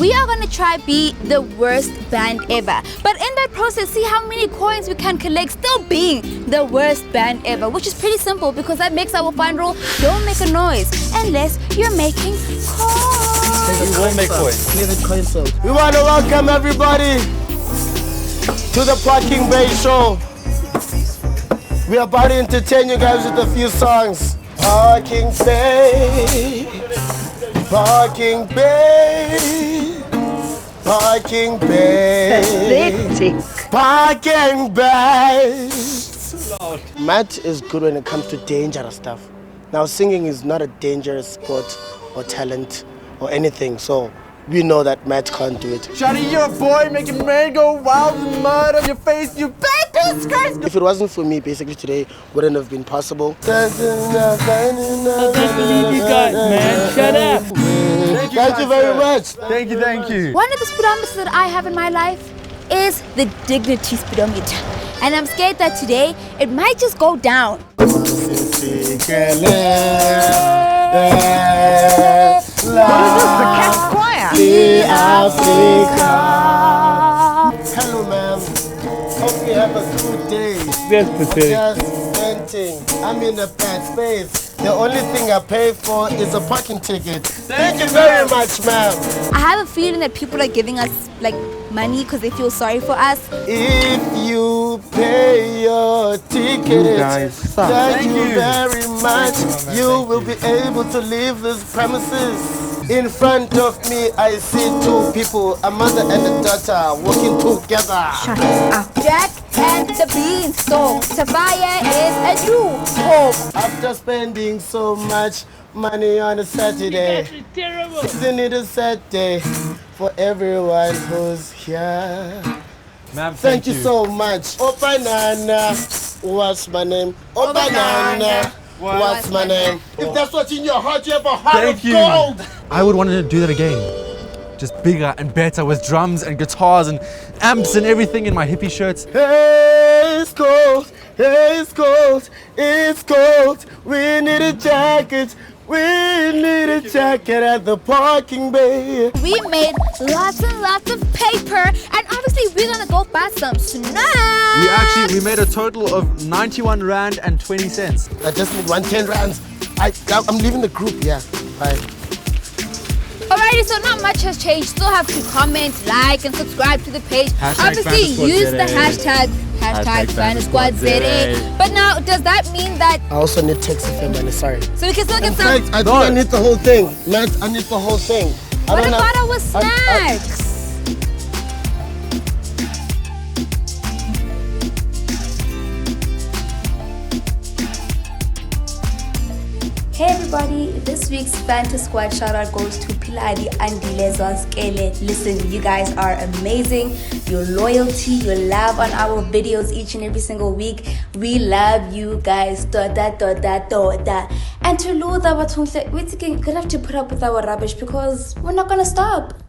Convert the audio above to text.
we are gonna try be the worst band ever. But in that process, see how many coins we can collect still being the worst band ever, which is pretty simple because that makes our fun rule. Don't make a noise unless you're making coins. We won't make coins. Clear the coins out. We want to welcome everybody to the Parking Bay Show. We are about to entertain you guys with a few songs. Parking Bay, Parking Bay, Parking Bay, Parking Bay. Matt is good when it comes to dangerous stuff. Now singing is not a dangerous sport or talent or anything, so we know that Matt can't do it. Shawty, you're a boy, making man go wild in mud on your face, you baby skirt. If it wasn't for me, basically today wouldn't have been possible. You guys, man, shut up. Thank you very much. Thank you. One of the speedometers that I have in my life is the dignity speedometer. And I'm scared that today it might just go down. What is this, the cat choir? Hello, ma'am. Hope you have a good day. That's pathetic. Just venting. I'm in a bad space. The only thing I pay for is a parking ticket. Thank you very much, ma'am. I have a feeling that people are giving us like money because they feel sorry for us. If you pay your ticket, thank you very much. You will be able to leave this premises. In front of me, I see two people, a mother and a daughter, walking together. Shut up. Jack and the Beanstalk. TaFire is a new hope. After spending so much money on a Saturday, isn't it a sad day for everyone who's here? Ma'am, Thank you so much. Oh, banana, what's my name? Oh, banana, what's my name? If that's what's in your heart, you have a heart of gold. I would want to do that again. Just bigger and better with drums and guitars and amps and everything in my hippie shirts. Hey, it's cold. Hey, it's cold. It's cold. We need a jacket. We need a jacket at the parking bay. We made lots and lots of paper, and obviously we're gonna go buy some snacks. We made a total of 91 Rand and 20 cents. I just need 110 rands. I'm leaving the group. Yeah. Bye. Alrighty, so not much has changed. Still have to comment, like, and subscribe to the page. Obviously, use the hashtag Fanta Squad ZA. But now, does that mean that I also need text money? Sorry. so we can still get In some? fact, I think I need the whole thing. Matt, I need the whole thing. What about our snacks? Hey everybody, this week's Fanta Squad shout out goes to Piladi Andile Zonskele. Listen, you guys are amazing. Your loyalty, your love on our videos each and every single week. We love you guys. And to Luther, we're gonna have to put up with our rubbish because we're not gonna stop.